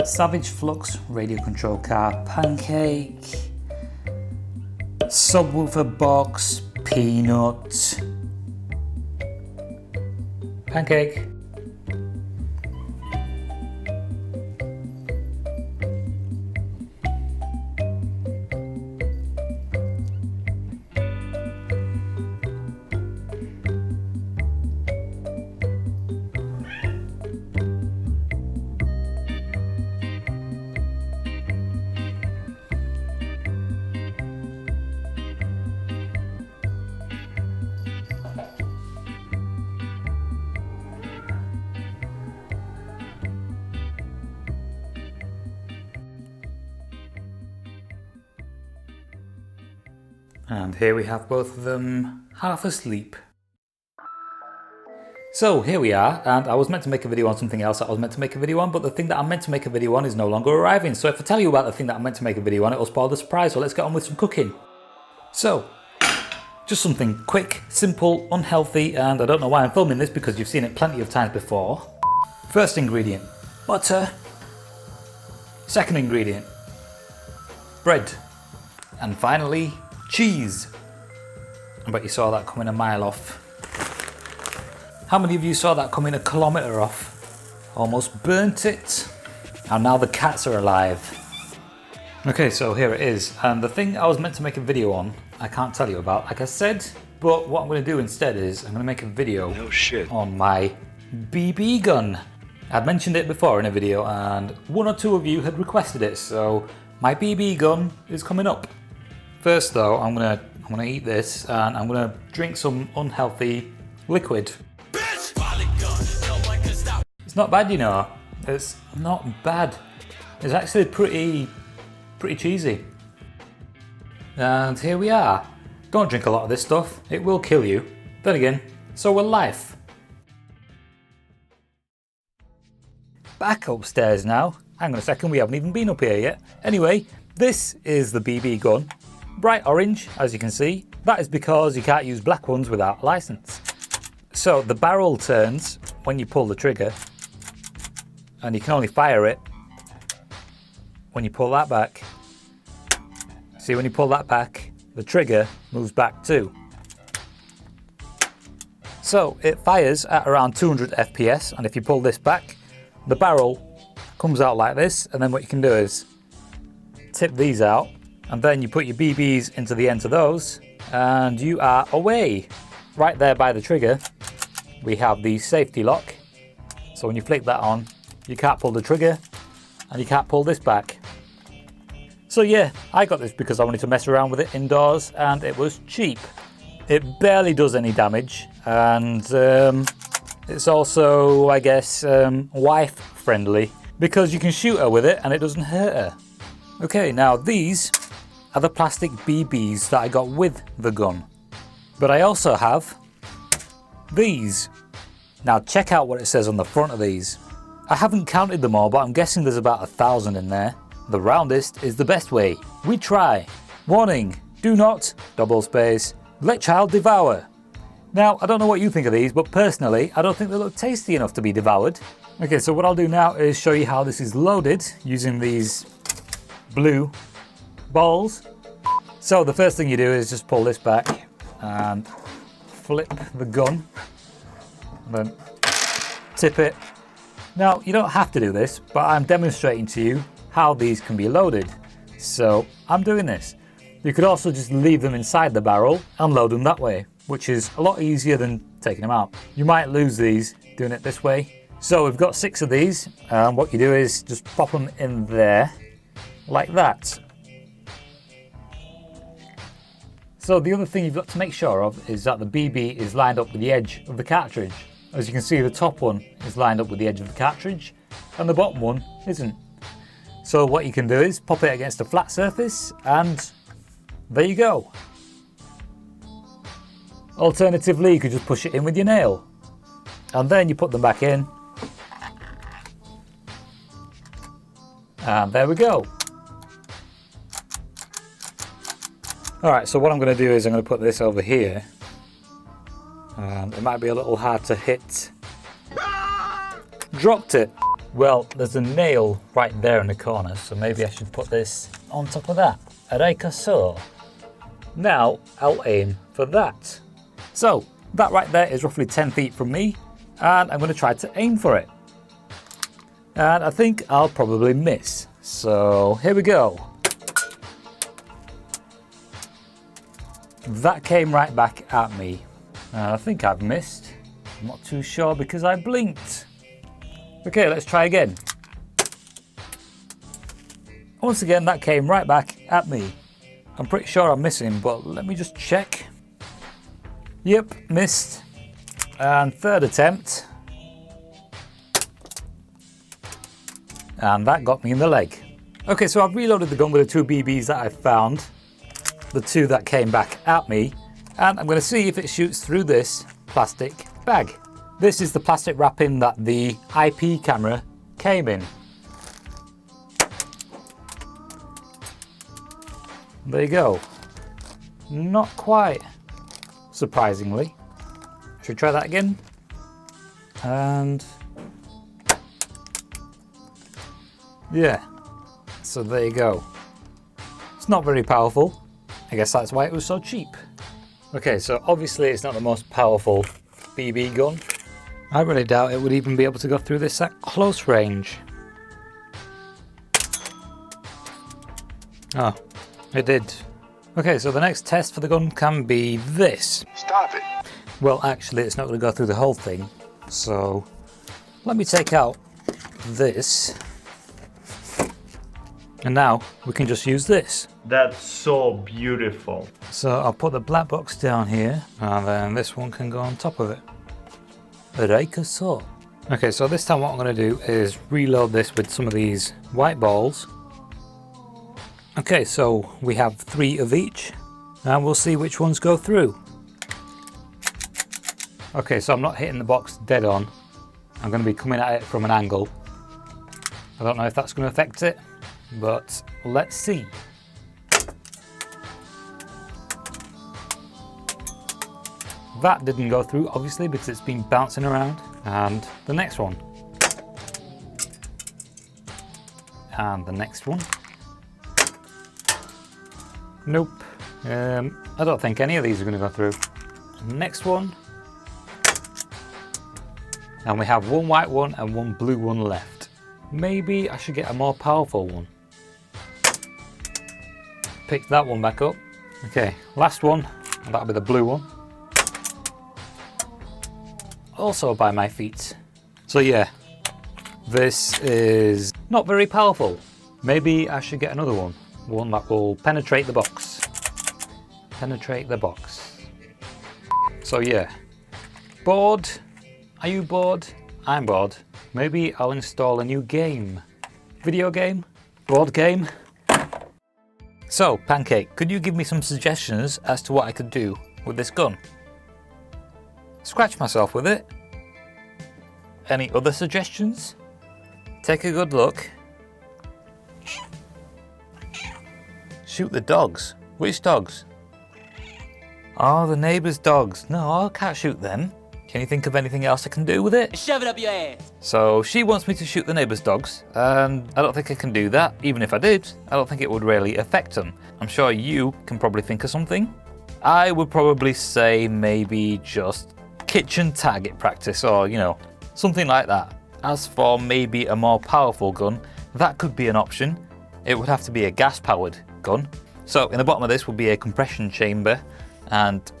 Savage Flux radio control car, pancake, subwoofer box, peanut, pancake. And here we have both of them half asleep. So here we are, and I was meant to make a video on something else that I was meant to make a video on, but the thing that I'm meant to make a video on is no longer arriving. So if I tell you about the thing that I'm meant to make a video on, it will spoil the surprise. So let's get on with some cooking. So, just something quick, simple, unhealthy, and I don't know why I'm filming this because you've seen it plenty of times before. First ingredient, butter. Second ingredient, bread. And finally, cheese. I bet you saw that coming a mile off. How many of you saw that coming a kilometre off? Almost burnt it. And now the cats are alive. Okay, so here it is. And the thing I was meant to make a video on, I can't tell you about, like I said. But what I'm going to do instead is I'm going to make a video on my BB gun. I'd mentioned it before in a video and one or two of you had requested it. So my BB gun is coming up. First though, I'm gonna eat this and I'm gonna drink some unhealthy liquid. It's not bad, you know. It's not bad. It's actually pretty cheesy. And here we are. Don't drink a lot of this stuff. It will kill you. Then again, so will life. Back upstairs now. Hang on a second, we haven't even been up here yet. Anyway, this is the BB gun. Bright orange, as you can see. That is because you can't use black ones without a license. So the barrel turns when you pull the trigger, and you can only fire it when you pull that back. See, when you pull that back, the trigger moves back too. So it fires at around 200 FPS, and if you pull this back, the barrel comes out like this, and then what you can do is tip these out, and then you put your BBs into the ends of those, and you are away. Right there by the trigger, we have the safety lock. So when you flick that on, you can't pull the trigger, and you can't pull this back. So yeah, I got this because I wanted to mess around with it indoors, and it was cheap. It barely does any damage, and it's also, I guess, wife friendly, because you can shoot her with it and it doesn't hurt her. Okay, now these are the plastic BBs that I got with the gun. But I also have these. Now check out what it says on the front of these. I haven't counted them all, but I'm guessing there's about 1,000 in there. The roundest is the best way. We try. Warning, do not, double space, let child devour. Now, I don't know what you think of these, but personally, I don't think they look tasty enough to be devoured. Okay, so what I'll do now is show you how this is loaded using these blue balls. So the first thing you do is just pull this back and flip the gun, and then tip it. Now you don't have to do this, but I'm demonstrating to you how these can be loaded. So I'm doing this. You could also just leave them inside the barrel and load them that way, which is a lot easier than taking them out. You might lose these doing it this way. So we've got 6 of these, and what you do is just pop them in there like that. So the other thing you've got to make sure of is that the BB is lined up with the edge of the cartridge. As you can see, the top one is lined up with the edge of the cartridge and the bottom one isn't. So what you can do is pop it against a flat surface and there you go. Alternatively, you could just push it in with your nail and then you put them back in. And there we go. Alright, so what I'm going to do is I'm going to put this over here. It might be a little hard to hit. Dropped it. Well, there's a nail right there in the corner, so maybe I should put this on top of that. Like so. Now, I'll aim for that. So, that right there is roughly 10 feet from me, and I'm going to try to aim for it. And I think I'll probably miss. So, here we go. That came right back at me. I think I've missed. I'm not too sure because I blinked. Okay, let's try again. Once again, that came right back at me. I'm pretty sure I'm missing, but let me just check. Yep, missed. And third attempt. And that got me in the leg. Okay, so I've reloaded the gun with the 2 BBs that I found. The 2 that came back at me. And I'm going to see if it shoots through this plastic bag. This is the plastic wrapping that the IP camera came in. There you go. Not quite, surprisingly. Should we try that again? And yeah, so there you go. It's not very powerful. I guess that's why it was so cheap. Okay, so obviously it's not the most powerful BB gun. I really doubt it would even be able to go through this at close range. Oh, it did. Okay, so the next test for the gun can be this. Stop it. Well, actually, it's not going to go through the whole thing. So, let me take out this. And now, we can just use this. That's so beautiful. So, I'll put the black box down here, and then this one can go on top of it. Like so. Okay, so this time what I'm going to do is reload this with some of these white balls. Okay, so we have 3 of each, and we'll see which ones go through. Okay, so I'm not hitting the box dead on. I'm going to be coming at it from an angle. I don't know if that's going to affect it, but let's see. That didn't go through, obviously, because it's been bouncing around. And the next one. And the next one. Nope. I don't think any of these are going to go through. Next one. And we have 1 white one and 1 blue one left. Maybe I should get a more powerful one. Pick that one back up. Okay, last one. That'll be the blue one. Also by my feet. So yeah, this is not very powerful. Maybe I should get another one. One that will penetrate the box. Penetrate the box. So yeah, bored? Are you bored? I'm bored. Maybe I'll install a new game. Video game? Board game? So, Pancake, could you give me some suggestions as to what I could do with this gun? Scratch myself with it. Any other suggestions? Take a good look. Shoot the dogs. Which dogs? Oh, the neighbour's dogs. No, I can't shoot them. Can you think of anything else I can do with it? Shove it up your ass. So she wants me to shoot the neighbour's dogs, and I don't think I can do that. Even if I did, I don't think it would really affect them. I'm sure you can probably think of something. I would probably say maybe just kitchen target practice, or you know, something like that. As for maybe a more powerful gun, that could be an option. It would have to be a gas-powered gun. So in the bottom of this would be a compression chamber, and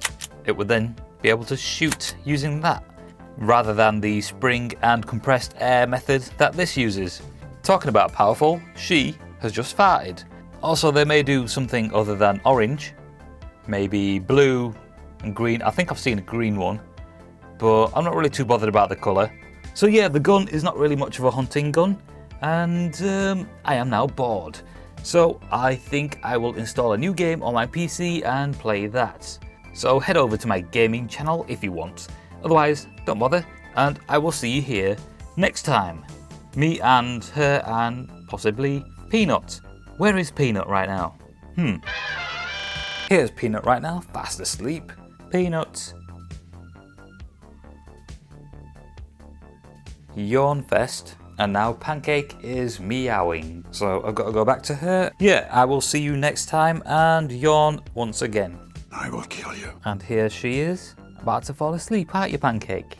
it would then be able to shoot using that, rather than the spring and compressed air method that this uses. Talking about powerful, she has just farted. Also, they may do something other than orange, maybe blue and green. I think I've seen a green one, but I'm not really too bothered about the colour. So yeah, the gun is not really much of a hunting gun, and I am now bored. So I think I will install a new game on my PC and play that. So head over to my gaming channel if you want. Otherwise, don't bother, and I will see you here next time. Me and her and possibly Peanut. Where is Peanut right now? Here's Peanut right now, fast asleep. Peanut. Yawn fest. And now Pancake is meowing. So I've got to go back to her. Yeah, I will see you next time and yawn once again. I will kill you. And here she is, about to fall asleep, aren't you, Pancake?